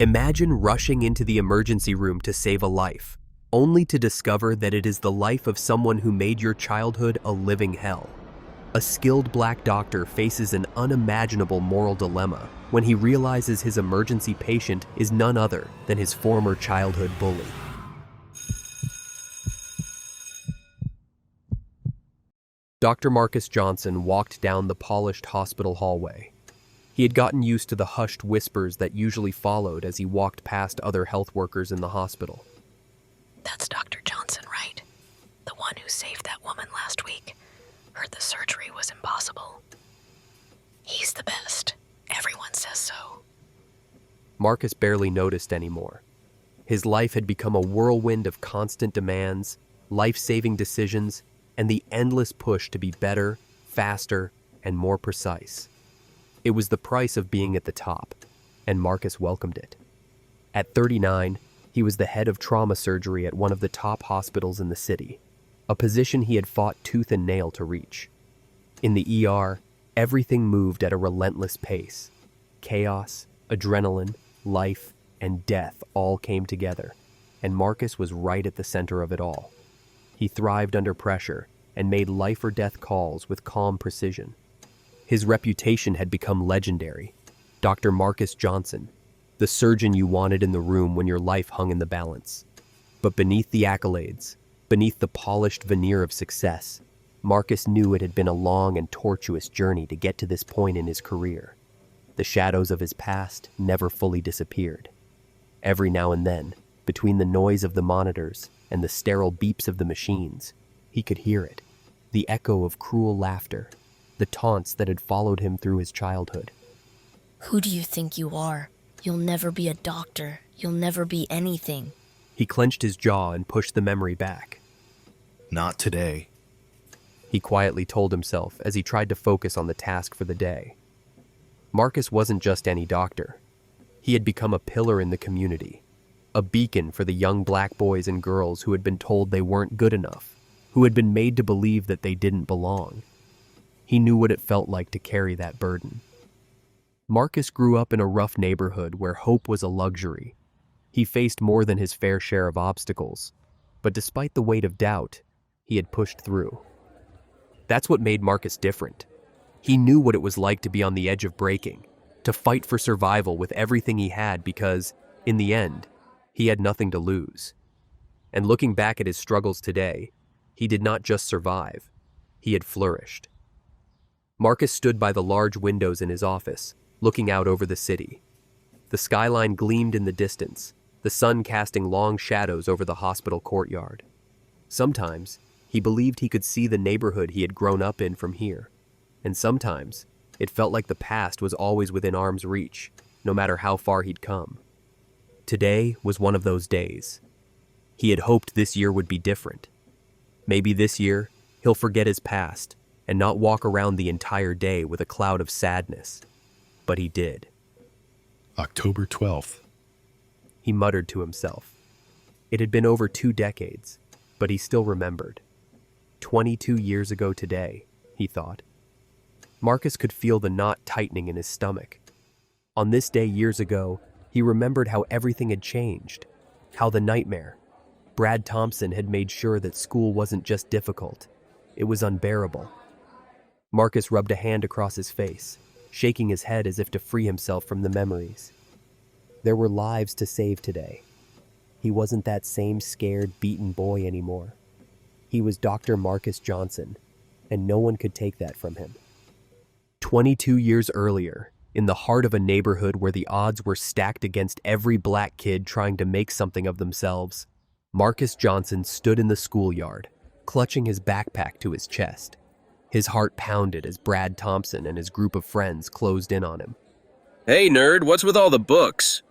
Imagine rushing into the emergency room to save a life, only to discover that it is the life of someone who made your childhood a living hell. A skilled black doctor faces an unimaginable moral dilemma when he realizes his emergency patient is none other than his former childhood bully. Dr. Marcus Johnson walked down the polished hospital hallway. He had gotten used to the hushed whispers that usually followed as he walked past other health workers in the hospital. That's Dr. Johnson, right? The one who saved that woman last week. Heard the surgery was impossible. He's the best. Everyone says so. Marcus barely noticed anymore. His life had become a whirlwind of constant demands, life-saving decisions, and the endless push to be better, faster, and more precise. It was the price of being at the top, and Marcus welcomed it. At 39, he was the head of trauma surgery at one of the top hospitals in the city, a position he had fought tooth and nail to reach. In the ER, everything moved at a relentless pace. Chaos, adrenaline, life, and death all came together, and Marcus was right at the center of it all. He thrived under pressure and made life-or-death calls with calm precision. His reputation had become legendary. Dr. Marcus Johnson, the surgeon you wanted in the room when your life hung in the balance. But beneath the accolades, beneath the polished veneer of success, Marcus knew it had been a long and tortuous journey to get to this point in his career. The shadows of his past never fully disappeared. Every now and then, between the noise of the monitors and the sterile beeps of the machines, he could hear it, the echo of cruel laughter, the taunts that had followed him through his childhood. Who do you think you are? You'll never be a doctor. You'll never be anything. He clenched his jaw and pushed the memory back. Not today, He quietly told himself as he tried to focus on the task for the day. Marcus wasn't just any doctor. He had become a pillar in the community, a beacon for the young black boys and girls who had been told they weren't good enough, who had been made to believe that they didn't belong. He knew what it felt like to carry that burden. Marcus grew up in a rough neighborhood where hope was a luxury. He faced more than his fair share of obstacles, but despite the weight of doubt, he had pushed through. That's what made Marcus different. He knew what it was like to be on the edge of breaking, to fight for survival with everything he had because, in the end, he had nothing to lose. And looking back at his struggles today, he did not just survive, he had flourished. Marcus stood by the large windows in his office, looking out over the city. The skyline gleamed in the distance, the sun casting long shadows over the hospital courtyard. Sometimes, he believed he could see the neighborhood he had grown up in from here, and sometimes, it felt like the past was always within arm's reach, no matter how far he'd come. Today was one of those days. He had hoped this year would be different. Maybe this year, he'll forget his past and not walk around the entire day with a cloud of sadness. But he did. October 12th. He muttered to himself. It had been over 2 decades, but he still remembered. 22 years ago today, he thought. Marcus could feel the knot tightening in his stomach. On this day years ago, he remembered how everything had changed, how the nightmare, Brad Thompson, had made sure that school wasn't just difficult, it was unbearable. Marcus rubbed a hand across his face, shaking his head as if to free himself from the memories. There were lives to save today. He wasn't that same scared, beaten boy anymore. He was Dr. Marcus Johnson, and no one could take that from him. 22 years earlier, in the heart of a neighborhood where the odds were stacked against every black kid trying to make something of themselves, Marcus Johnson stood in the schoolyard, clutching his backpack to his chest. His heart pounded as Brad Thompson and his group of friends closed in on him. Hey, nerd, what's with all the books?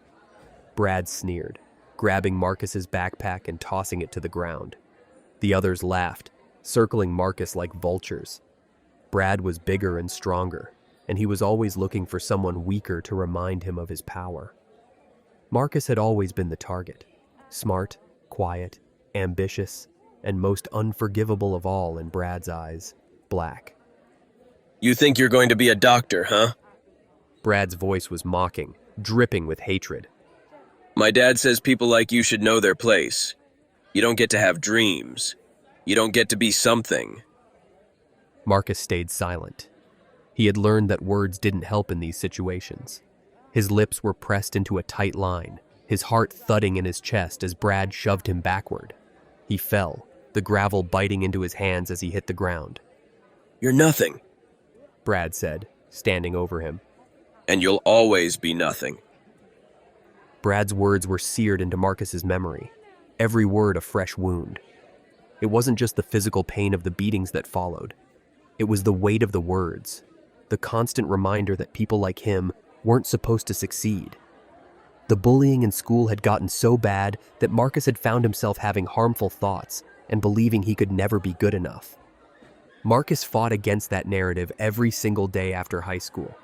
Brad sneered, grabbing Marcus's backpack and tossing it to the ground. The others laughed, circling Marcus like vultures. Brad was bigger and stronger, and he was always looking for someone weaker to remind him of his power. Marcus had always been the target, smart, quiet, ambitious, and most unforgivable of all in Brad's eyes, black. You think you're going to be a doctor, huh? Brad's voice was mocking, dripping with hatred. My dad says people like you should know their place. You don't get to have dreams. You don't get to be something. Marcus stayed silent. He had learned that words didn't help in these situations. His lips were pressed into a tight line, his heart thudding in his chest as Brad shoved him backward. He fell, the gravel biting into his hands as he hit the ground. You're nothing, Brad said, standing over him. and you'll always be nothing. Brad's words were seared into Marcus's memory, every word a fresh wound. It wasn't just the physical pain of the beatings that followed. It was the weight of the words, the constant reminder that people like him weren't supposed to succeed. The bullying in school had gotten so bad that Marcus had found himself having harmful thoughts and believing he could never be good enough. Marcus fought against that narrative every single day after high school.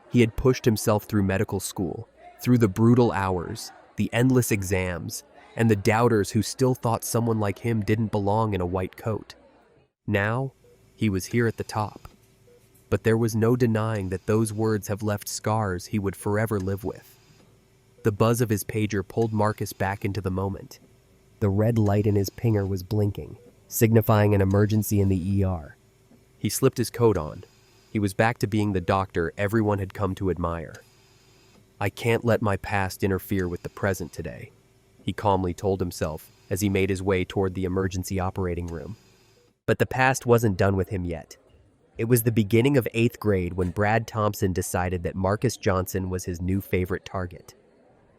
He had pushed himself through medical school, through the brutal hours, the endless exams, and the doubters who still thought someone like him didn't belong in a white coat. Now, he was here at the top. But there was no denying that those words have left scars he would forever live with. The buzz of his pager pulled Marcus back into the moment. The red light in his pinger was blinking, signifying an emergency in the ER. He slipped his coat on. He was back to being the doctor everyone had come to admire. "I can't let my past interfere with the present today," he calmly told himself as he made his way toward the emergency operating room. But the past wasn't done with him yet. It was the beginning of 8th grade when Brad Thompson decided that Marcus Johnson was his new favorite target.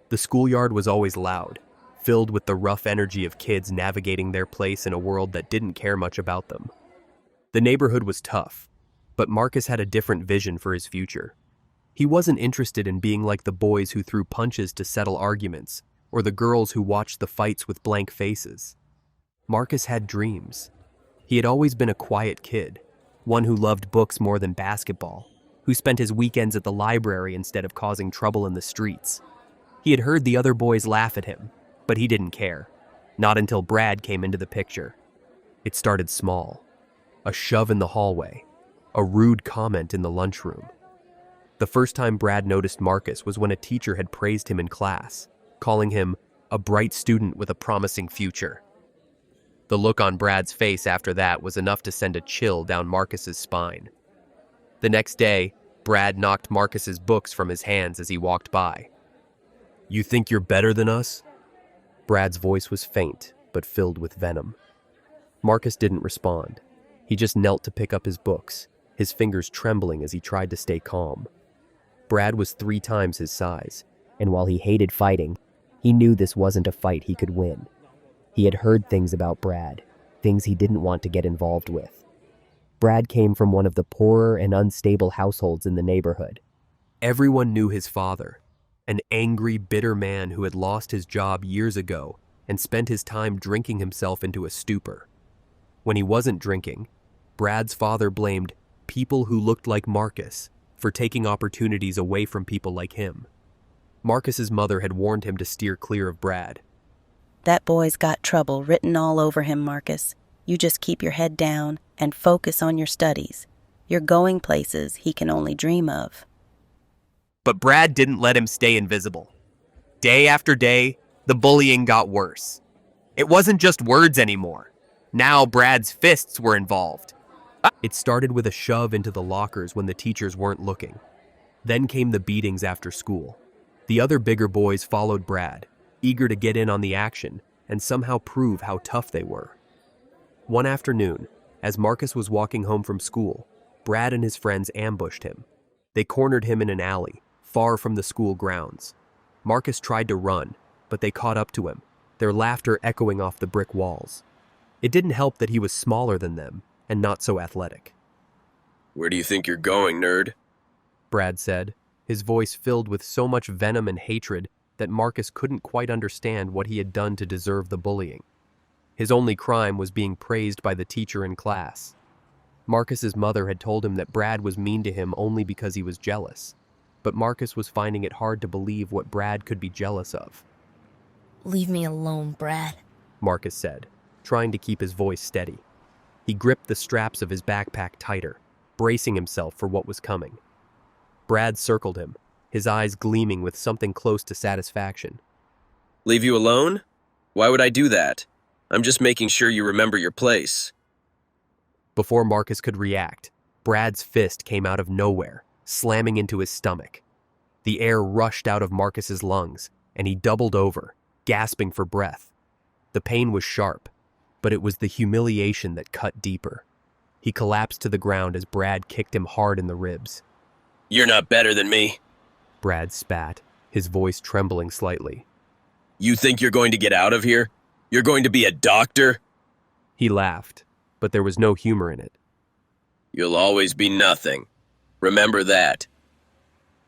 The schoolyard was always loud, filled with the rough energy of kids navigating their place in a world that didn't care much about them. The neighborhood was tough, but Marcus had a different vision for his future. He wasn't interested in being like the boys who threw punches to settle arguments, or the girls who watched the fights with blank faces. Marcus had dreams. He had always been a quiet kid, one who loved books more than basketball, who spent his weekends at the library instead of causing trouble in the streets. He had heard the other boys laugh at him, but he didn't care. Not until Brad came into the picture. It started small. A shove in the hallway. A rude comment in the lunchroom. The first time Brad noticed Marcus was when a teacher had praised him in class, calling him a bright student with a promising future. The look on Brad's face after that was enough to send a chill down Marcus's spine. The next day, Brad knocked Marcus's books from his hands as he walked by. "You think you're better than us?" Brad's voice was faint, but filled with venom. Marcus didn't respond. He just knelt to pick up his books, his fingers trembling as he tried to stay calm. Brad was 3 times his size, and while he hated fighting, he knew this wasn't a fight he could win. He had heard things about Brad, things he didn't want to get involved with. Brad came from one of the poorer and unstable households in the neighborhood. Everyone knew his father, an angry, bitter man who had lost his job years ago and spent his time drinking himself into a stupor. When he wasn't drinking, Brad's father blamed people who looked like Marcus for taking opportunities away from people like him. Marcus's mother had warned him to steer clear of Brad. "That boy's got trouble written all over him, Marcus. You just keep your head down and focus on your studies. You're going places he can only dream of." But Brad didn't let him stay invisible. Day after day, the bullying got worse. It wasn't just words anymore. Now Brad's fists were involved. It started with a shove into the lockers when the teachers weren't looking. Then came the beatings after school. The other bigger boys followed Brad, eager to get in on the action and somehow prove how tough they were. One afternoon, as Marcus was walking home from school, Brad and his friends ambushed him. They cornered him in an alley, far from the school grounds. Marcus tried to run, but they caught up to him, their laughter echoing off the brick walls. It didn't help that he was smaller than them and not so athletic. Where do you think you're going, nerd? Brad said, his voice filled with so much venom and hatred that Marcus couldn't quite understand what he had done to deserve the bullying. His only crime was being praised by the teacher in class. Marcus's mother had told him that Brad was mean to him only because he was jealous, but Marcus was finding it hard to believe what Brad could be jealous of. "Leave me alone, Brad," Marcus said, trying to keep his voice steady. He gripped the straps of his backpack tighter, bracing himself for what was coming. Brad circled him, his eyes gleaming with something close to satisfaction. Leave you alone? Why would I do that? I'm just making sure you remember your place. Before Marcus could react, Brad's fist came out of nowhere, slamming into his stomach. The air rushed out of Marcus's lungs, and he doubled over, gasping for breath. The pain was sharp, but it was the humiliation that cut deeper. He collapsed to the ground as Brad kicked him hard in the ribs. You're not better than me. Brad spat, his voice trembling slightly. You think you're going to get out of here? You're going to be a doctor? He laughed, but there was no humor in it. You'll always be nothing. Remember that.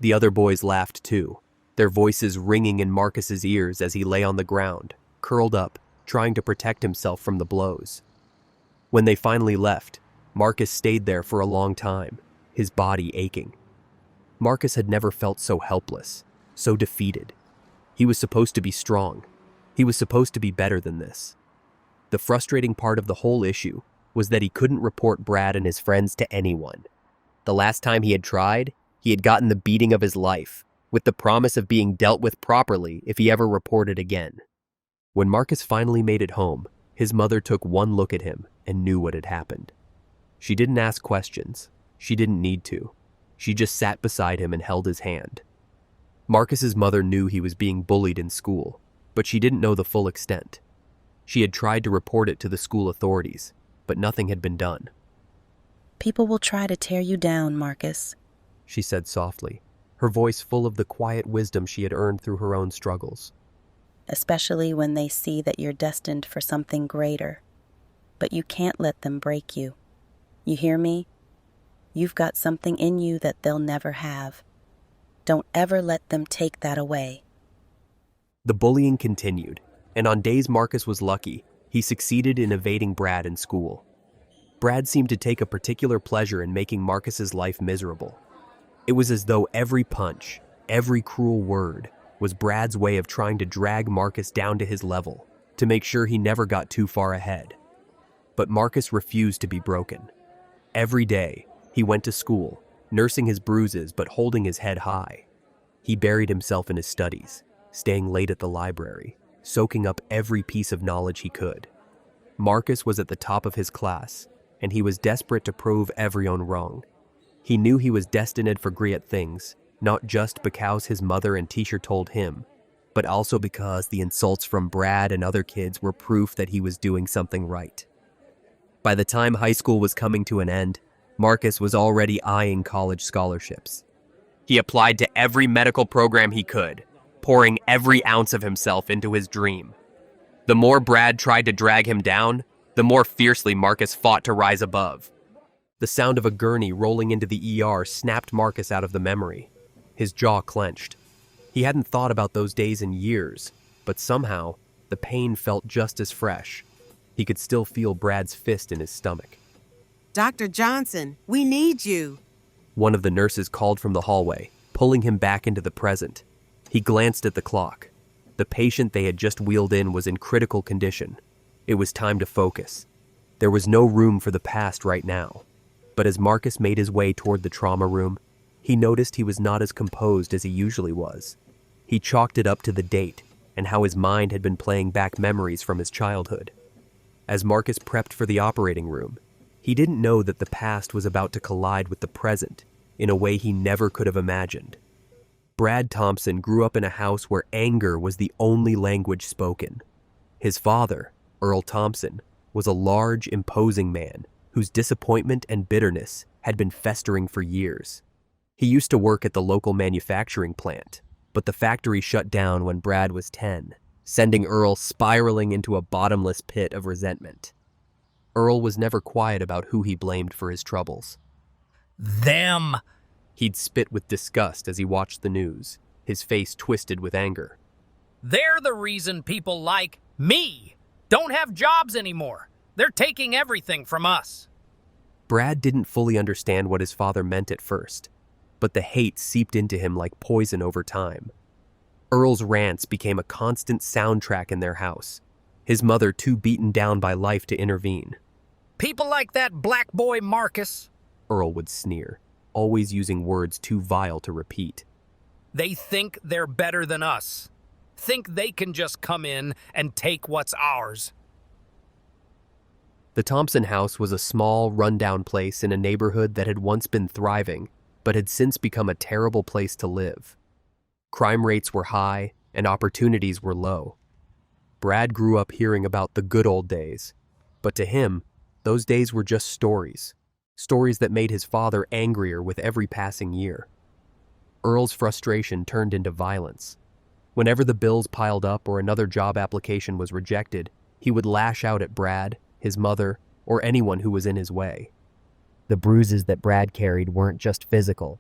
The other boys laughed too, their voices ringing in Marcus's ears as he lay on the ground, curled up, trying to protect himself from the blows. When they finally left, Marcus stayed there for a long time, his body aching. Marcus had never felt so helpless, so defeated. He was supposed to be strong. He was supposed to be better than this. The frustrating part of the whole issue was that he couldn't report Brad and his friends to anyone. The last time he had tried, he had gotten the beating of his life, with the promise of being dealt with properly if he ever reported again. When Marcus finally made it home, his mother took one look at him and knew what had happened. She didn't ask questions. She didn't need to. She just sat beside him and held his hand. Marcus's mother knew he was being bullied in school, but she didn't know the full extent. She had tried to report it to the school authorities, but nothing had been done. People will try to tear you down, Marcus, she said softly, her voice full of the quiet wisdom she had earned through her own struggles. especially when they see that you're destined for something greater. But you can't let them break you. You hear me? You've got something in you that they'll never have. Don't ever let them take that away. The bullying continued, and on days Marcus was lucky, he succeeded in evading Brad in school. Brad seemed to take a particular pleasure in making Marcus's life miserable. It was as though every punch, every cruel word, was Brad's way of trying to drag Marcus down to his level, to make sure he never got too far ahead. But Marcus refused to be broken. Every day, he went to school, nursing his bruises but holding his head high. He buried himself in his studies, staying late at the library, soaking up every piece of knowledge he could. Marcus was at the top of his class, and he was desperate to prove everyone wrong. He knew he was destined for great things, not just because his mother and teacher told him, but also because the insults from Brad and other kids were proof that he was doing something right. By the time high school was coming to an end, Marcus was already eyeing college scholarships. He applied to every medical program he could, pouring every ounce of himself into his dream. The more Brad tried to drag him down, the more fiercely Marcus fought to rise above. The sound of a gurney rolling into the ER snapped Marcus out of the memory. His jaw clenched. He hadn't thought about those days in years, but somehow, the pain felt just as fresh. He could still feel Brad's fist in his stomach. Dr. Johnson, we need you. One of the nurses called from the hallway, pulling him back into the present. He glanced at the clock. The patient they had just wheeled in was in critical condition. It was time to focus. There was no room for the past right now. But as Marcus made his way toward the trauma room, he noticed he was not as composed as he usually was. He chalked it up to the date and how his mind had been playing back memories from his childhood. As Marcus prepped for the operating room, he didn't know that the past was about to collide with the present in a way he never could have imagined. Brad Thompson grew up in a house where anger was the only language spoken. His father, Earl Thompson, was a large, imposing man whose disappointment and bitterness had been festering for years. He used to work at the local manufacturing plant, but the factory shut down when Brad was 10, sending Earl spiraling into a bottomless pit of resentment. Earl was never quiet about who he blamed for his troubles. Them! He'd spit with disgust as he watched the news, his face twisted with anger. They're the reason people like me don't have jobs anymore. They're taking everything from us. Brad didn't fully understand what his father meant at first, but the hate seeped into him like poison over time. Earl's rants became a constant soundtrack in their house, his mother too beaten down by life to intervene. People like that black boy Marcus, Earl would sneer, always using words too vile to repeat. they think they're better than us. think they can just come in and take what's ours. The Thompson house was a small, rundown place in a neighborhood that had once been thriving, but had since become a terrible place to live. Crime rates were high, and opportunities were low. Brad grew up hearing about the good old days, but to him, those days were just stories. Stories that made his father angrier with every passing year. Earl's frustration turned into violence. Whenever the bills piled up or another job application was rejected, he would lash out at Brad, his mother, or anyone who was in his way. The bruises that Brad carried weren't just physical.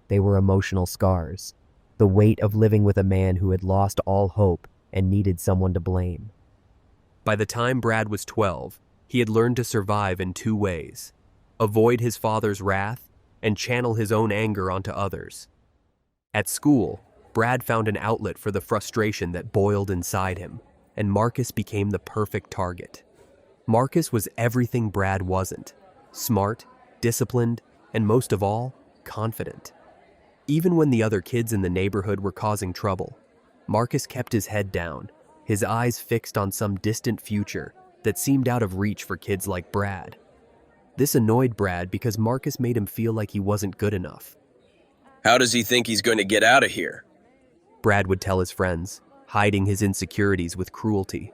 They were emotional scars. The weight of living with a man who had lost all hope and needed someone to blame. By the time Brad was 12, he had learned to survive in two ways: avoid his father's wrath and channel his own anger onto others. At school, Brad found an outlet for the frustration that boiled inside him, and Marcus became the perfect target. Marcus was everything Brad wasn't: smart, disciplined, and most of all, confident. Even when the other kids in the neighborhood were causing trouble, Marcus kept his head down, his eyes fixed on some distant future that seemed out of reach for kids like Brad. This annoyed Brad because Marcus made him feel like he wasn't good enough. How does he think he's going to get out of here? Brad would tell his friends, hiding his insecurities with cruelty.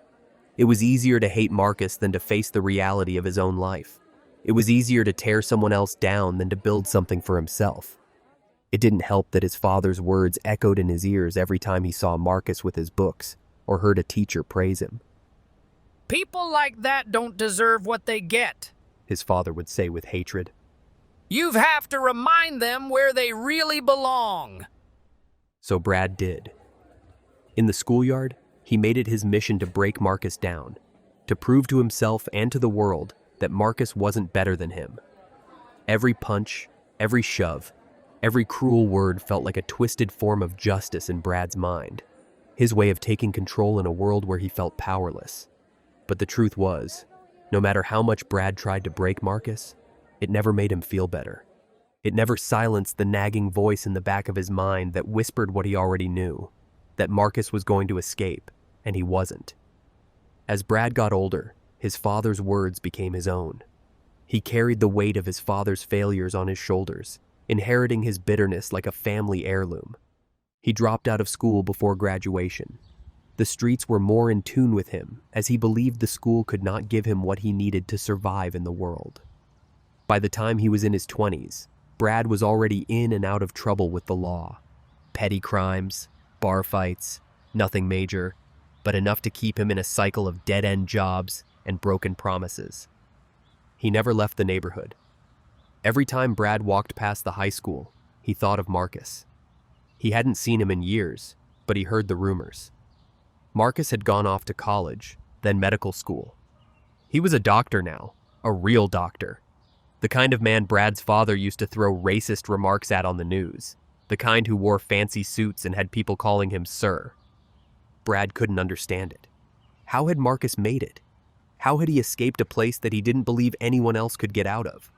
It was easier to hate Marcus than to face the reality of his own life. It was easier to tear someone else down than to build something for himself. It didn't help that his father's words echoed in his ears every time he saw Marcus with his books or heard a teacher praise him. People like that don't deserve what they get, His father would say with hatred. You have to remind them where they really belong. So Brad did. In the schoolyard, he made it his mission to break Marcus down, to prove to himself and to the world that Marcus wasn't better than him. Every punch, every shove, every cruel word felt like a twisted form of justice in Brad's mind, his way of taking control in a world where he felt powerless. But the truth was, no matter how much Brad tried to break Marcus, it never made him feel better. It never silenced the nagging voice in the back of his mind that whispered what he already knew, that Marcus was going to escape, and he wasn't. As Brad got older, his father's words became his own. He carried the weight of his father's failures on his shoulders, inheriting his bitterness like a family heirloom. He dropped out of school before graduation. The streets were more in tune with him, as he believed the school could not give him what he needed to survive in the world. By the time he was in his 20s, Brad was already in and out of trouble with the law. Petty crimes, bar fights, nothing major, but enough to keep him in a cycle of dead-end jobs and broken promises. He never left the neighborhood. Every time Brad walked past the high school, he thought of Marcus. He hadn't seen him in years, but he heard the rumors. Marcus had gone off to college, then medical school. He was a doctor now, a real doctor. The kind of man Brad's father used to throw racist remarks at on the news, the kind who wore fancy suits and had people calling him sir. Brad couldn't understand it. How had Marcus made it? How had he escaped a place that he didn't believe anyone else could get out of?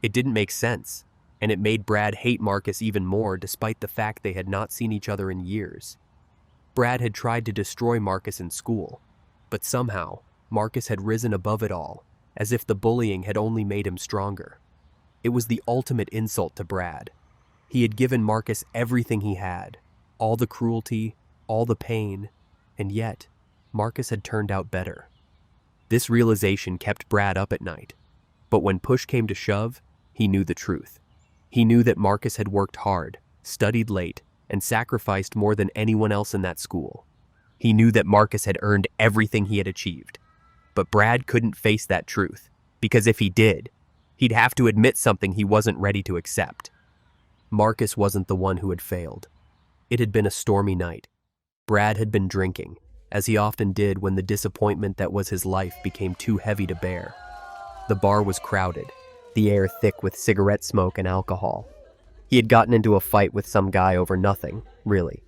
It didn't make sense, and it made Brad hate Marcus even more despite the fact they had not seen each other in years. Brad had tried to destroy Marcus in school, but somehow Marcus had risen above it all, as if the bullying had only made him stronger. It was the ultimate insult to Brad. He had given Marcus everything he had, all the cruelty, all the pain, and yet Marcus had turned out better. This realization kept Brad up at night, but when push came to shove, he knew the truth. He knew that Marcus had worked hard, studied late, and sacrificed more than anyone else in that school. He knew that Marcus had earned everything he had achieved. But Brad couldn't face that truth, because if he did, he'd have to admit something he wasn't ready to accept. Marcus wasn't the one who had failed. It had been a stormy night. Brad had been drinking, as he often did when the disappointment that was his life became too heavy to bear. The bar was crowded, the air thick with cigarette smoke and alcohol. He had gotten into a fight with some guy over nothing, really.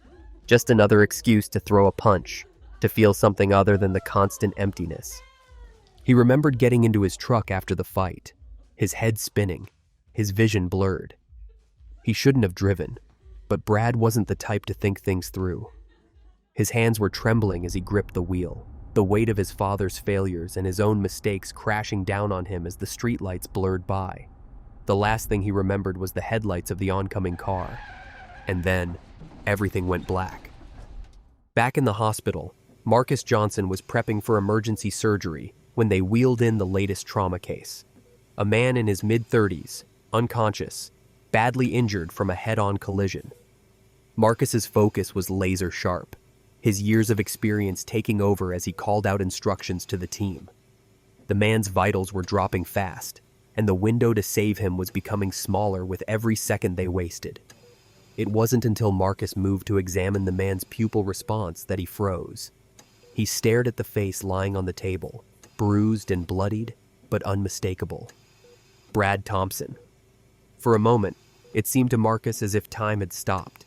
Just another excuse to throw a punch, to feel something other than the constant emptiness. He remembered getting into his truck after the fight, his head spinning, his vision blurred. He shouldn't have driven, but Brad wasn't the type to think things through. His hands were trembling as he gripped the wheel, the weight of his father's failures and his own mistakes crashing down on him as the streetlights blurred by. The last thing he remembered was the headlights of the oncoming car. And then, everything went black. Back in the hospital, Marcus Johnson was prepping for emergency surgery when they wheeled in the latest trauma case. A man in his mid-30s, unconscious, badly injured from a head-on collision. Marcus's focus was laser sharp, his years of experience taking over as he called out instructions to the team. The man's vitals were dropping fast, and the window to save him was becoming smaller with every second they wasted. It wasn't until Marcus moved to examine the man's pupil response that he froze. He stared at the face lying on the table, bruised and bloodied, but unmistakable. Brad Thompson. For a moment, it seemed to Marcus as if time had stopped.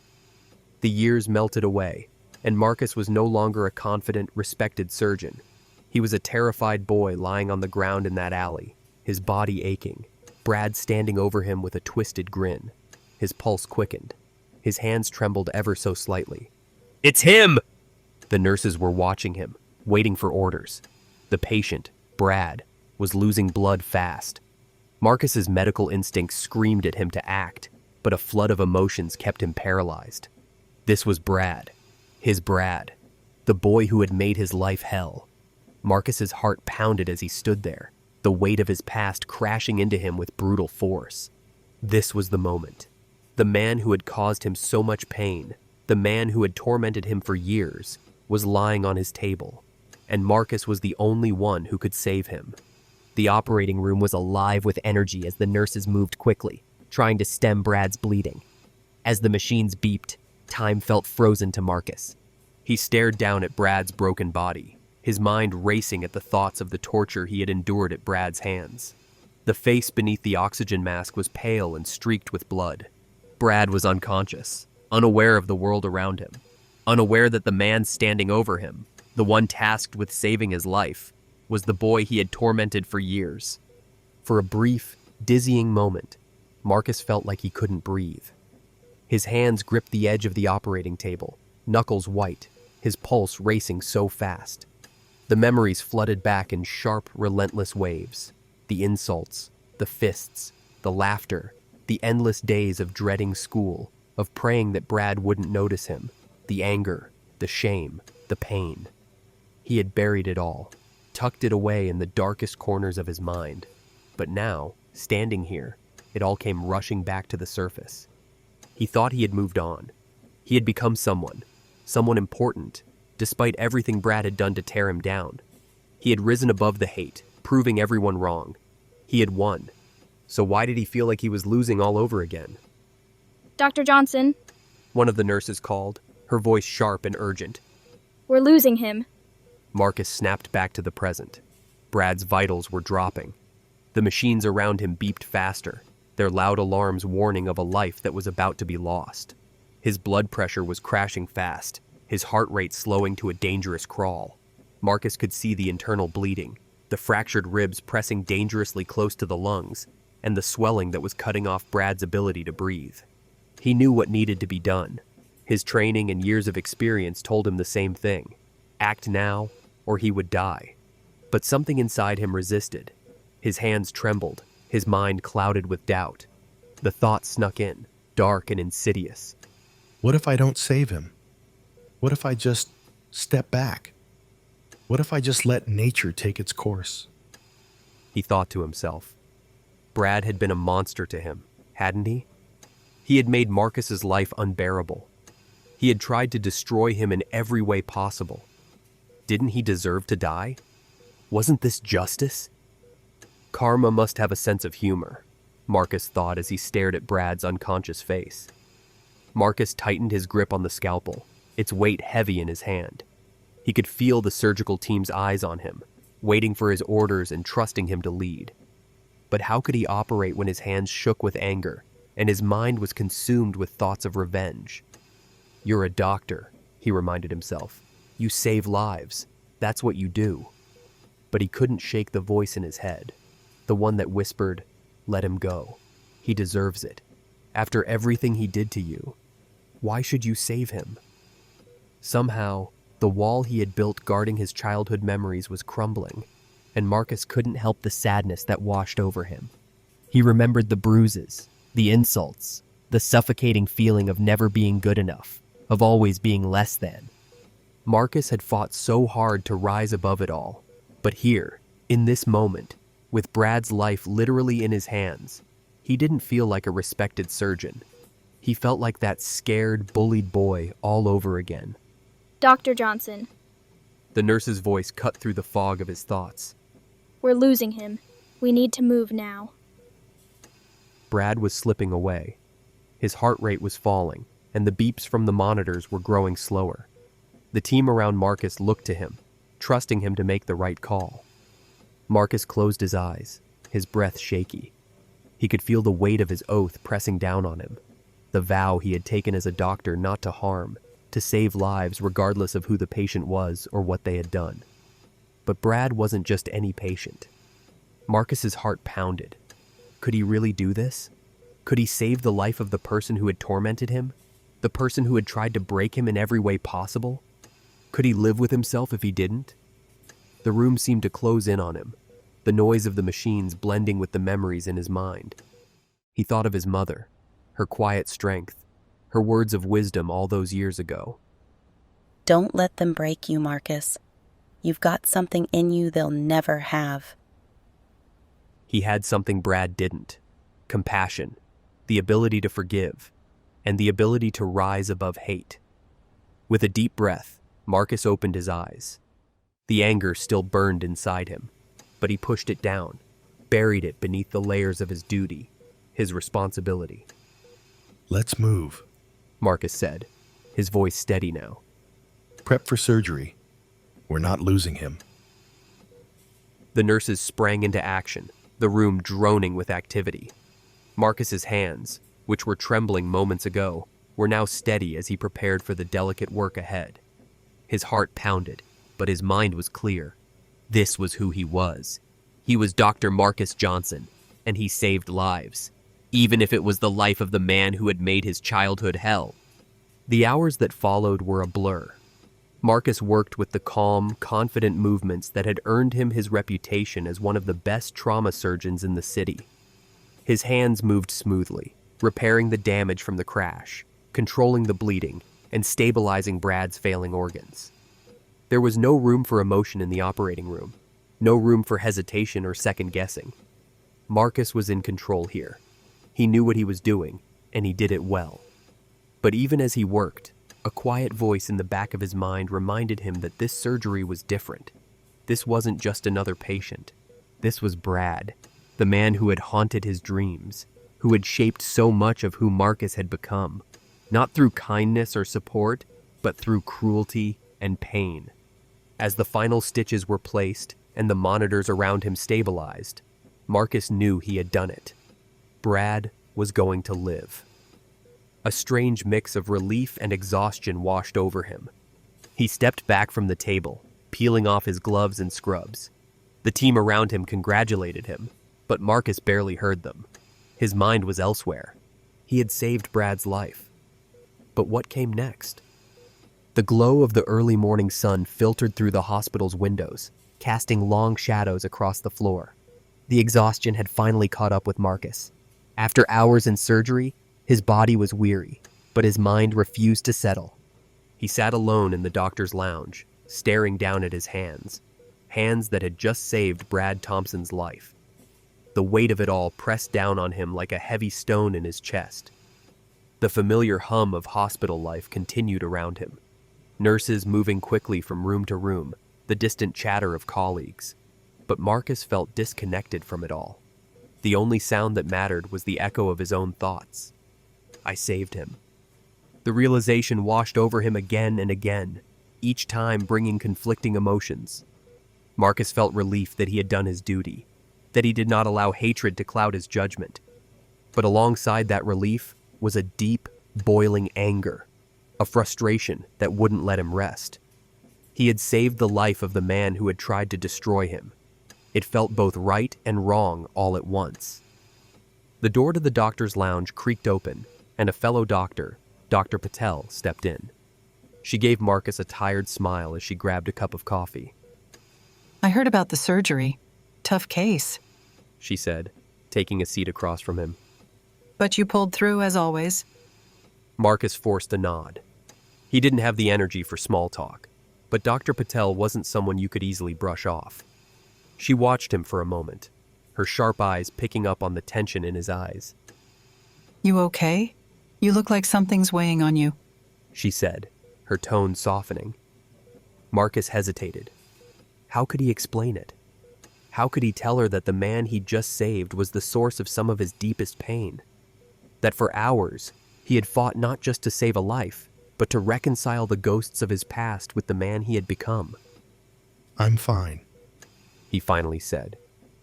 The years melted away, and Marcus was no longer a confident, respected surgeon. He was a terrified boy lying on the ground in that alley, his body aching, Brad standing over him with a twisted grin. His pulse quickened. His hands trembled ever so slightly. "It's him!" The nurses were watching him, waiting for orders. The patient, Brad, was losing blood fast. Marcus's medical instincts screamed at him to act, but a flood of emotions kept him paralyzed. This was Brad. His Brad. The boy who had made his life hell. Marcus's heart pounded as he stood there, the weight of his past crashing into him with brutal force. This was the moment. The man who had caused him so much pain, the man who had tormented him for years, was lying on his table, and Marcus was the only one who could save him. The operating room was alive with energy as the nurses moved quickly, trying to stem Brad's bleeding. As the machines beeped, time felt frozen to Marcus. He stared down at Brad's broken body, his mind racing at the thoughts of the torture he had endured at Brad's hands. The face beneath the oxygen mask was pale and streaked with blood. Brad was unconscious, unaware of the world around him, unaware that the man standing over him, the one tasked with saving his life, was the boy he had tormented for years. For a brief, dizzying moment, Marcus felt like he couldn't breathe. His hands gripped the edge of the operating table, knuckles white, his pulse racing so fast. The memories flooded back in sharp, relentless waves. The insults, the fists, the laughter, the endless days of dreading school, of praying that Brad wouldn't notice him, the anger, the shame, the pain. He had buried it all, tucked it away in the darkest corners of his mind. But now, standing here, it all came rushing back to the surface. He thought he had moved on. He had become someone important, despite everything Brad had done to tear him down. He had risen above the hate, proving everyone wrong. He had won. So why did he feel like he was losing all over again? Dr. Johnson, One of the nurses called, her voice sharp and urgent. we're losing him. Marcus snapped back to the present. Brad's vitals were dropping. The machines around him beeped faster, their loud alarms warning of a life that was about to be lost. His blood pressure was crashing fast, his heart rate slowing to a dangerous crawl. Marcus could see the internal bleeding, the fractured ribs pressing dangerously close to the lungs, and the swelling that was cutting off Brad's ability to breathe. He knew what needed to be done. His training and years of experience told him the same thing. Act now, or he would die. But something inside him resisted. His hands trembled, his mind clouded with doubt. The thought snuck in, dark and insidious. What if I don't save him? What if I just step back? What if I just let nature take its course? He thought to himself. Brad had been a monster to him, hadn't he? He had made Marcus's life unbearable. He had tried to destroy him in every way possible. Didn't he deserve to die? Wasn't this justice? Karma must have a sense of humor, Marcus thought as he stared at Brad's unconscious face. Marcus tightened his grip on the scalpel, its weight heavy in his hand. He could feel the surgical team's eyes on him, waiting for his orders and trusting him to lead. But how could he operate when his hands shook with anger and his mind was consumed with thoughts of revenge? You're a doctor, he reminded himself. You save lives. That's what you do. But he couldn't shake the voice in his head, the one that whispered, let him go. He deserves it. After everything he did to you, why should you save him? Somehow, The wall he had built guarding his childhood memories was crumbling, and Marcus couldn't help the sadness that washed over him. He remembered the bruises, the insults, the suffocating feeling of never being good enough, of always being less than. Marcus had fought so hard to rise above it all, but here, in this moment, with Brad's life literally in his hands, he didn't feel like a respected surgeon. He felt like that scared, bullied boy all over again. Dr. Johnson, The nurse's voice cut through the fog of his thoughts. we're losing him. We need to move now. Brad was slipping away. His heart rate was falling, and the beeps from the monitors were growing slower. The team around Marcus looked to him, trusting him to make the right call. Marcus closed his eyes, his breath shaky. He could feel the weight of his oath pressing down on him, the vow he had taken as a doctor not to harm, to save lives regardless of who the patient was or what they had done. But Brad wasn't just any patient. Marcus's heart pounded. Could he really do this? Could he save the life of the person who had tormented him? The person who had tried to break him in every way possible? Could he live with himself if he didn't? The room seemed to close in on him, the noise of the machines blending with the memories in his mind. He thought of his mother, her quiet strength, her words of wisdom all those years ago. Don't let them break you, Marcus. You've got something in you they'll never have. He had something Brad didn't: compassion, the ability to forgive, and the ability to rise above hate. With a deep breath, Marcus opened his eyes. The anger still burned inside him, but he pushed it down, buried it beneath the layers of his duty, his responsibility. Let's move. Marcus said, his voice steady now. Prep for surgery. We're not losing him. The nurses sprang into action, the room droning with activity. Marcus's hands, which were trembling moments ago, were now steady as he prepared for the delicate work ahead. His heart pounded, but his mind was clear. This was who he was. He was Dr. Marcus Johnson, and he saved lives, even if it was the life of the man who had made his childhood hell. The hours that followed were a blur. Marcus worked with the calm, confident movements that had earned him his reputation as one of the best trauma surgeons in the city. His hands moved smoothly, repairing the damage from the crash, controlling the bleeding, and stabilizing Brad's failing organs. There was no room for emotion in the operating room, no room for hesitation or second guessing. Marcus was in control here. He knew what he was doing, and he did it well. But even as he worked, a quiet voice in the back of his mind reminded him that this surgery was different. This wasn't just another patient. This was Brad, the man who had haunted his dreams, who had shaped so much of who Marcus had become, not through kindness or support, but through cruelty and pain. As the final stitches were placed and the monitors around him stabilized, Marcus knew he had done it. Brad was going to live. A strange mix of relief and exhaustion washed over him. He stepped back from the table, peeling off his gloves and scrubs. The team around him congratulated him, but Marcus barely heard them. His mind was elsewhere. He had saved Brad's life. But what came next? The glow of the early morning sun filtered through the hospital's windows, casting long shadows across the floor. The exhaustion had finally caught up with Marcus. After hours in surgery, his body was weary, but his mind refused to settle. He sat alone in the doctor's lounge, staring down at his hands that had just saved Brad Thompson's life. The weight of it all pressed down on him like a heavy stone in his chest. The familiar hum of hospital life continued around him. Nurses moving quickly from room to room, the distant chatter of colleagues. But Marcus felt disconnected from it all. The only sound that mattered was the echo of his own thoughts. I saved him. The realization washed over him again and again, each time bringing conflicting emotions. Marcus felt relief that he had done his duty, that he did not allow hatred to cloud his judgment. But alongside that relief was a deep, boiling anger, a frustration that wouldn't let him rest. He had saved the life of the man who had tried to destroy him. It felt both right and wrong all at once. The door to the doctor's lounge creaked open, and a fellow doctor, Dr. Patel, stepped in. She gave Marcus a tired smile as she grabbed a cup of coffee. I heard about the surgery. Tough case. She said, taking a seat across from him. But you pulled through as always. Marcus forced a nod. He didn't have the energy for small talk, but Dr. Patel wasn't someone you could easily brush off. She watched him for a moment, her sharp eyes picking up on the tension in his eyes. You okay? You look like something's weighing on you, she said, her tone softening. Marcus hesitated. How could he explain it? How could he tell her that the man he'd just saved was the source of some of his deepest pain? That for hours, he had fought not just to save a life, but to reconcile the ghosts of his past with the man he had become. I'm fine, he finally said,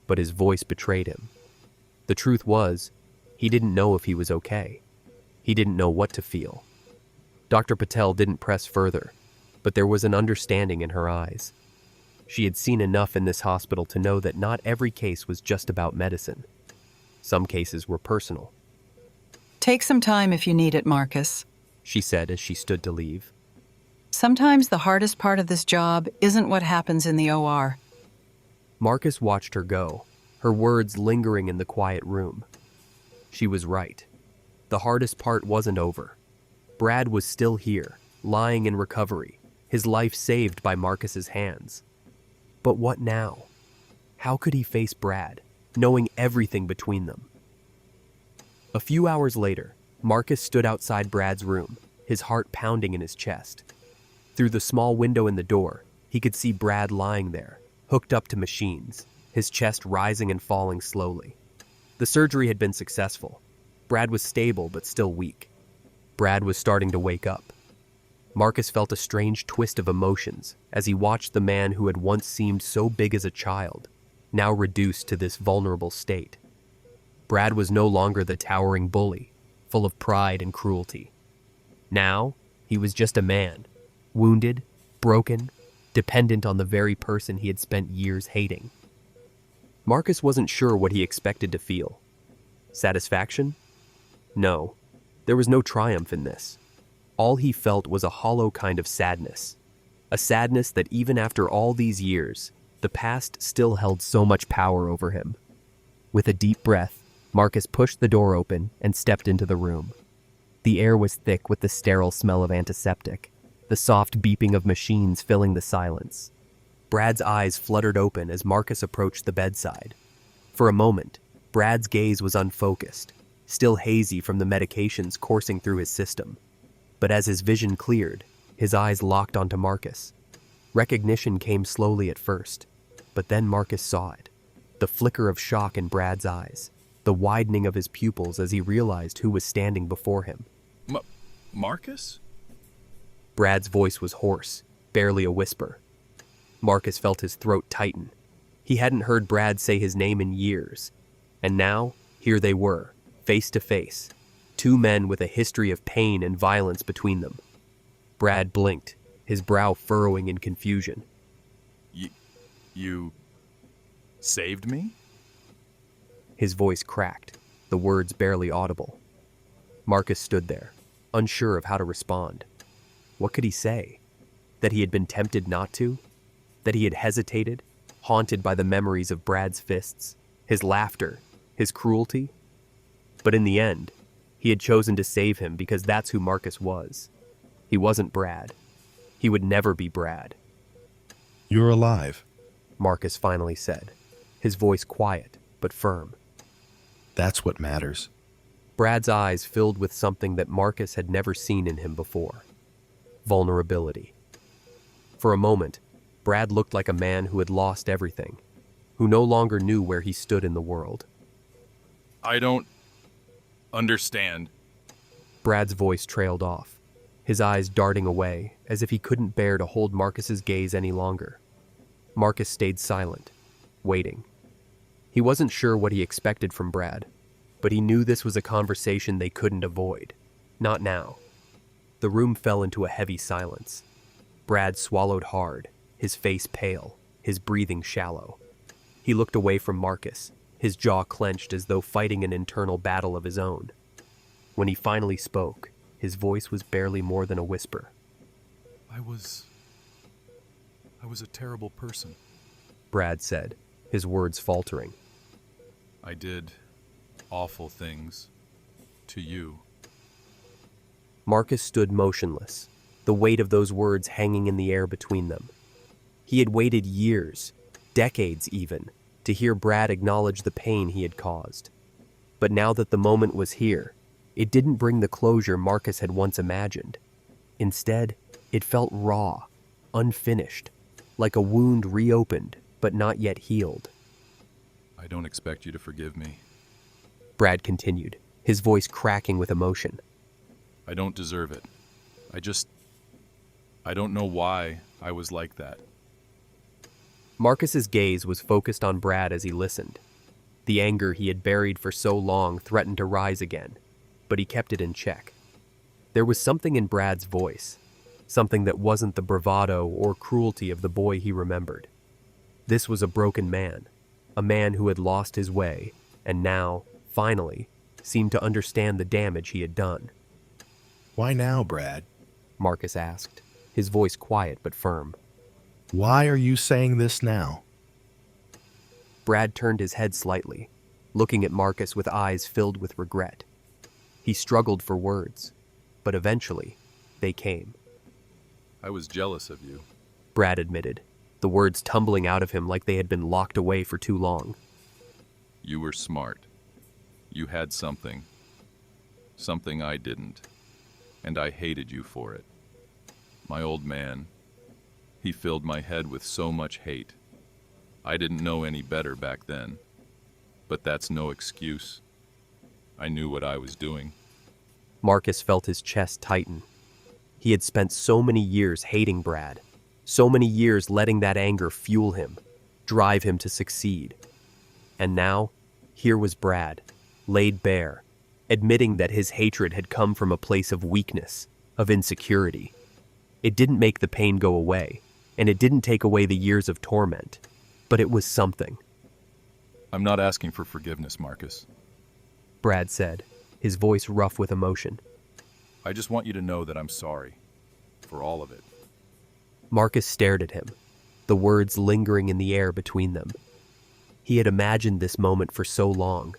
but his voice betrayed him. The truth was, he didn't know if he was okay. He didn't know what to feel. Dr. Patel didn't press further, but there was an understanding in her eyes. She had seen enough in this hospital to know that not every case was just about medicine. Some cases were personal. Take some time if you need it, Marcus, she said as she stood to leave. Sometimes the hardest part of this job isn't what happens in the OR. Marcus watched her go, her words lingering in the quiet room. She was right. The hardest part wasn't over. Brad was still here, lying in recovery, his life saved by Marcus's hands. But what now? How could he face Brad, knowing everything between them? A few hours later, Marcus stood outside Brad's room, his heart pounding in his chest. Through the small window in the door, he could see Brad lying there, hooked up to machines, his chest rising and falling slowly. The surgery had been successful. Brad was stable but still weak. Brad was starting to wake up. Marcus felt a strange twist of emotions as he watched the man who had once seemed so big as a child, now reduced to this vulnerable state. Brad was no longer the towering bully, full of pride and cruelty. Now, he was just a man, wounded, broken, dependent on the very person he had spent years hating. Marcus wasn't sure what he expected to feel. Satisfaction? No, there was no triumph in this. All he felt was a hollow kind of sadness. A sadness that even after all these years, the past still held so much power over him. With a deep breath, Marcus pushed the door open and stepped into the room. The air was thick with the sterile smell of antiseptic, the soft beeping of machines filling the silence. Brad's eyes fluttered open as Marcus approached the bedside. For a moment, Brad's gaze was unfocused, still hazy from the medications coursing through his system. But as his vision cleared, his eyes locked onto Marcus. Recognition came slowly at first, but then Marcus saw it. The flicker of shock in Brad's eyes, the widening of his pupils as he realized who was standing before him. Marcus? Brad's voice was hoarse, barely a whisper. Marcus felt his throat tighten. He hadn't heard Brad say his name in years. And now, here they were, face to face. Two men with a history of pain and violence between them. Brad blinked, his brow furrowing in confusion. You saved me? His voice cracked, the words barely audible. Marcus stood there, unsure of how to respond. What could he say? That he had been tempted not to? That he had hesitated, haunted by the memories of Brad's fists, his laughter, his cruelty? But in the end, he had chosen to save him because that's who Marcus was. He wasn't Brad. He would never be Brad. You're alive, Marcus finally said, his voice quiet but firm. That's what matters. Brad's eyes filled with something that Marcus had never seen in him before. Vulnerability. For a moment, Brad looked like a man who had lost everything, who no longer knew where he stood in the world. I don't understand. Brad's voice trailed off, his eyes darting away as if he couldn't bear to hold Marcus's gaze any longer. Marcus stayed silent, waiting. He wasn't sure what he expected from Brad, but he knew this was a conversation they couldn't avoid. Not now. The room fell into a heavy silence. Brad swallowed hard, his face pale, his breathing shallow. He looked away from Marcus, his jaw clenched as though fighting an internal battle of his own. When he finally spoke, his voice was barely more than a whisper. I was a terrible person. Brad said, his words faltering. I did awful things to you. Marcus stood motionless, the weight of those words hanging in the air between them. He had waited years, decades even, to hear Brad acknowledge the pain he had caused. But now that the moment was here, it didn't bring the closure Marcus had once imagined. Instead, it felt raw, unfinished, like a wound reopened but not yet healed. I don't expect you to forgive me. Brad continued, his voice cracking with emotion. I don't deserve it. I don't know why I was like that. Marcus's gaze was focused on Brad as he listened. The anger he had buried for so long threatened to rise again, but he kept it in check. There was something in Brad's voice, something that wasn't the bravado or cruelty of the boy he remembered. This was a broken man, a man who had lost his way, and now, finally, seemed to understand the damage he had done. Why now, Brad? Marcus asked, his voice quiet but firm. Why are you saying this now? Brad turned his head slightly, looking at Marcus with eyes filled with regret. He struggled for words, but eventually, they came. I was jealous of you. Brad admitted, the words tumbling out of him like they had been locked away for too long. You were smart. You had something I didn't, and I hated you for it. My old man, he filled my head with so much hate. I didn't know any better back then, but that's no excuse. I knew what I was doing. Marcus felt his chest tighten. He had spent so many years hating Brad, so many years letting that anger fuel him, drive him to succeed. And now, here was Brad, laid bare, admitting that his hatred had come from a place of weakness, of insecurity. It didn't make the pain go away, and it didn't take away the years of torment, but it was something. I'm not asking for forgiveness, Marcus. Brad said, his voice rough with emotion. I just want you to know that I'm sorry for all of it. Marcus stared at him, the words lingering in the air between them. He had imagined this moment for so long,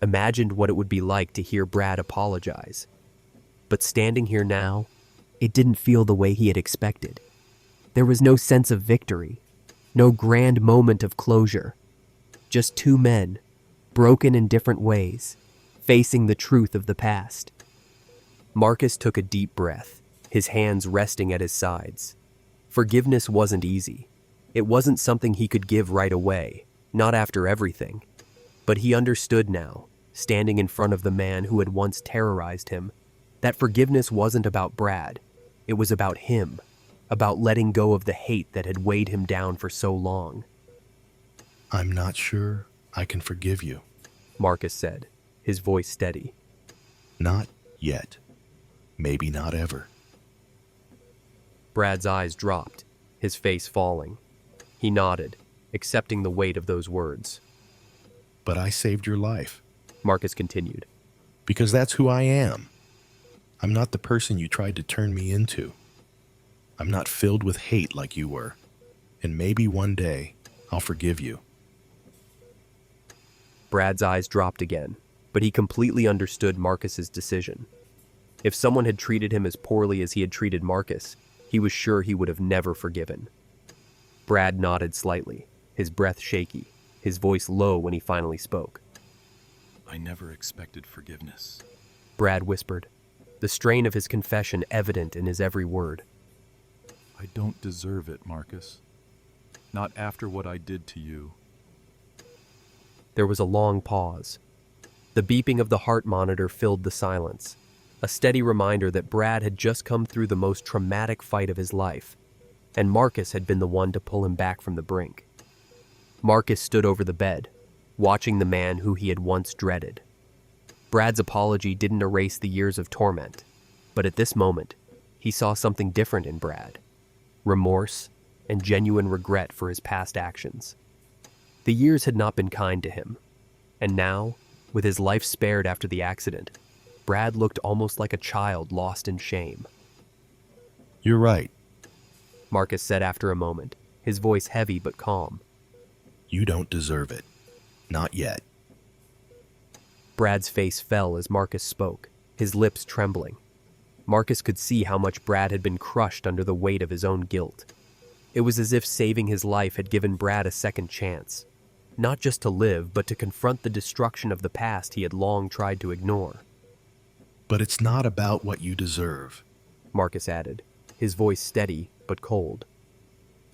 imagined what it would be like to hear Brad apologize. But standing here now, it didn't feel the way he had expected. There was no sense of victory, no grand moment of closure. Just two men, broken in different ways, facing the truth of the past. Marcus took a deep breath, his hands resting at his sides. Forgiveness wasn't easy. It wasn't something he could give right away, not after everything. But he understood now, standing in front of the man who had once terrorized him, that forgiveness wasn't about Brad. It was about him, about letting go of the hate that had weighed him down for so long. I'm not sure I can forgive you, Marcus said, his voice steady. Not yet. Maybe not ever. Brad's eyes dropped, his face falling. He nodded, accepting the weight of those words. But I saved your life, Marcus continued. Because that's who I am. I'm not the person you tried to turn me into. I'm not filled with hate like you were. And maybe one day, I'll forgive you. Brad's eyes dropped again, but he completely understood Marcus's decision. If someone had treated him as poorly as he had treated Marcus, he was sure he would have never forgiven. Brad nodded slightly, his breath shaky, his voice low when he finally spoke. I never expected forgiveness, Brad whispered, the strain of his confession evident in his every word. I don't deserve it, Marcus. Not after what I did to you. There was a long pause. The beeping of the heart monitor filled the silence, a steady reminder that Brad had just come through the most traumatic fight of his life, and Marcus had been the one to pull him back from the brink. Marcus stood over the bed, watching the man who he had once dreaded. Brad's apology didn't erase the years of torment, but at this moment, he saw something different in Brad: remorse and genuine regret for his past actions. The years had not been kind to him, and now, with his life spared after the accident, Brad looked almost like a child lost in shame. You're right. Marcus said after a moment, his voice heavy but calm. You don't deserve it. Not yet. Brad's face fell as Marcus spoke, his lips trembling. Marcus could see how much Brad had been crushed under the weight of his own guilt. It was as if saving his life had given Brad a second chance, not just to live, but to confront the destruction of the past he had long tried to ignore. But it's not about what you deserve, Marcus added, his voice steady but cold.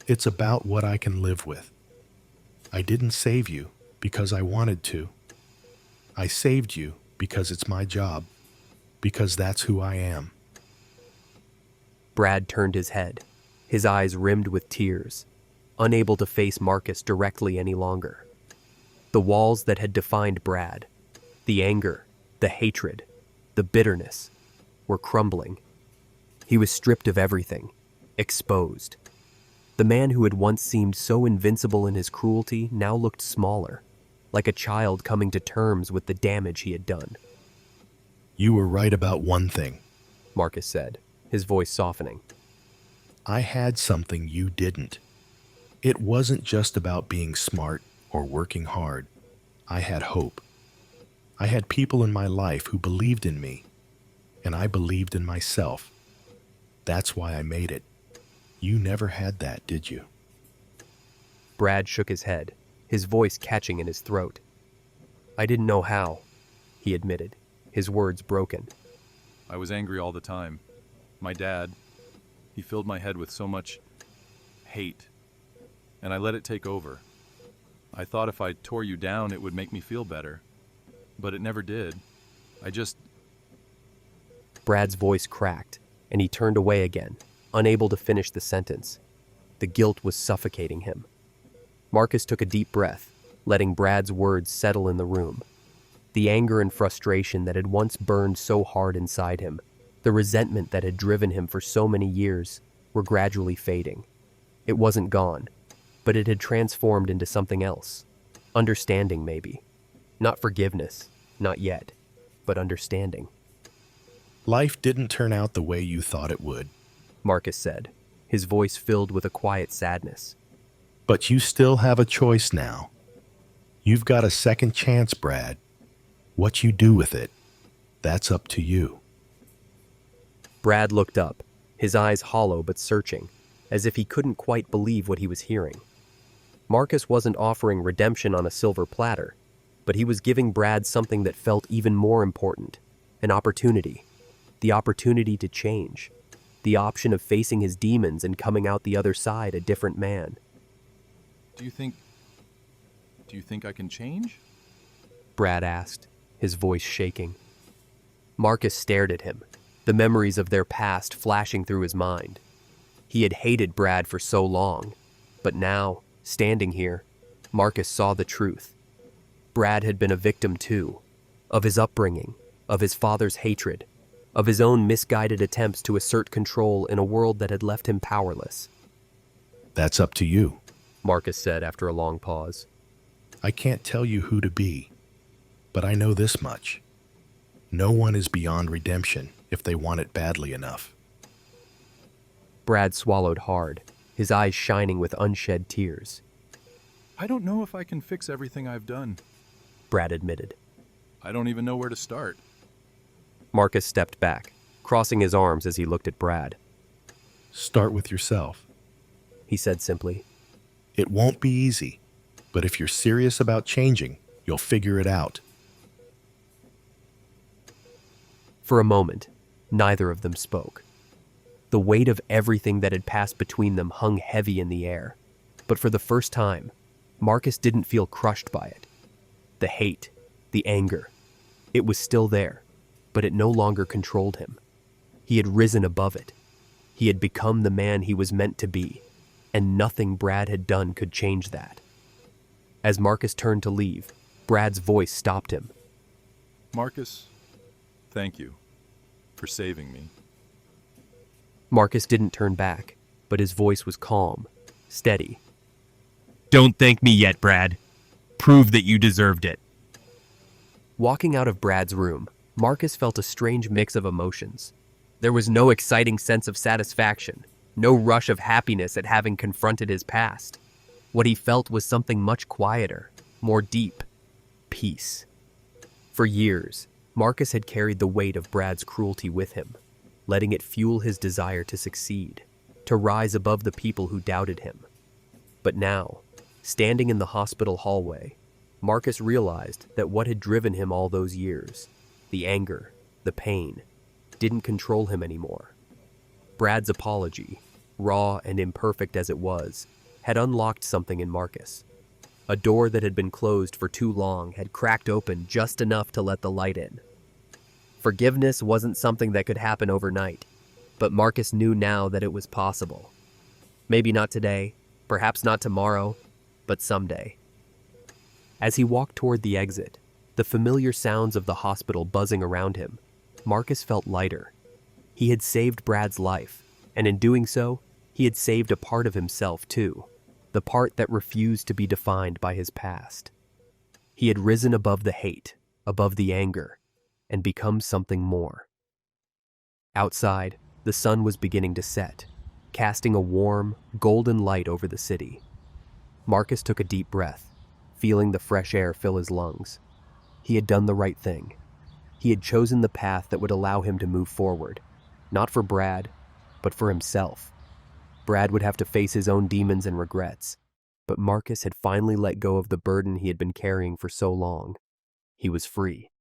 It's about what I can live with. I didn't save you because I wanted to. I saved you because it's my job, because that's who I am. Brad turned his head, his eyes rimmed with tears, unable to face Marcus directly any longer. The walls that had defined Brad, the anger, the hatred, the bitterness, were crumbling. He was stripped of everything, exposed. The man who had once seemed so invincible in his cruelty now looked smaller, like a child coming to terms with the damage he had done. You were right about one thing, Marcus said, his voice softening. I had something you didn't. It wasn't just about being smart or working hard. I had hope. I had people in my life who believed in me, and I believed in myself. That's why I made it. You never had that, did you? Brad shook his head, his voice catching in his throat. I didn't know how, he admitted, his words broken. I was angry all the time. My dad, he filled my head with so much hate, and I let it take over. I thought if I tore you down, it would make me feel better, but it never did. Brad's voice cracked, and he turned away again, unable to finish the sentence. The guilt was suffocating him. Marcus took a deep breath, letting Brad's words settle in the room. The anger and frustration that had once burned so hard inside him, the resentment that had driven him for so many years, were gradually fading. It wasn't gone, but it had transformed into something else. Understanding, maybe. Not forgiveness, not yet, but understanding. Life didn't turn out the way you thought it would, Marcus said, his voice filled with a quiet sadness. But you still have a choice now. You've got a second chance, Brad. What you do with it, that's up to you. Brad looked up, his eyes hollow but searching, as if he couldn't quite believe what he was hearing. Marcus wasn't offering redemption on a silver platter, but he was giving Brad something that felt even more important, an opportunity. The opportunity to change. The option of facing his demons and coming out the other side a different man. Do you think I can change? Brad asked, his voice shaking. Marcus stared at him, the memories of their past flashing through his mind. He had hated Brad for so long, but now, standing here, Marcus saw the truth. Brad had been a victim too, of his upbringing, of his father's hatred, of his own misguided attempts to assert control in a world that had left him powerless. That's up to you, Marcus said after a long pause. I can't tell you who to be, but I know this much. No one is beyond redemption if they want it badly enough. Brad swallowed hard, his eyes shining with unshed tears. I don't know if I can fix everything I've done, Brad admitted. I don't even know where to start. Marcus stepped back, crossing his arms as he looked at Brad. Start with yourself, he said simply. It won't be easy, but if you're serious about changing, you'll figure it out. For a moment, neither of them spoke. The weight of everything that had passed between them hung heavy in the air, but for the first time, Marcus didn't feel crushed by it. The hate, the anger, it was still there, but it no longer controlled him. He had risen above it. He had become the man he was meant to be, and nothing Brad had done could change that. As Marcus turned to leave, Brad's voice stopped him. Marcus, thank you for saving me. Marcus didn't turn back, but his voice was calm, steady. Don't thank me yet, Brad. Prove that you deserved it. Walking out of Brad's room, Marcus felt a strange mix of emotions. There was no exciting sense of satisfaction, No rush of happiness at having confronted his past. What he felt was something much quieter, more deep. Peace. For years, Marcus had carried the weight of Brad's cruelty with him, letting it fuel his desire to succeed, to rise above the people who doubted him. But now, standing in the hospital hallway, Marcus realized that what had driven him all those years, the anger, the pain, didn't control him anymore. Brad's apology, raw and imperfect as it was, had unlocked something in Marcus. A door that had been closed for too long had cracked open just enough to let the light in. Forgiveness wasn't something that could happen overnight, but Marcus knew now that it was possible. Maybe not today, perhaps not tomorrow, but someday. As he walked toward the exit, the familiar sounds of the hospital buzzing around him, Marcus felt lighter. He had saved Brad's life, and in doing so, he had saved a part of himself too, the part that refused to be defined by his past. He had risen above the hate, above the anger, and become something more. Outside, the sun was beginning to set, casting a warm, golden light over the city. Marcus took a deep breath, feeling the fresh air fill his lungs. He had done the right thing. He had chosen the path that would allow him to move forward, not for Brad, but for himself. Brad would have to face his own demons and regrets, but Marcus had finally let go of the burden he had been carrying for so long. He was free.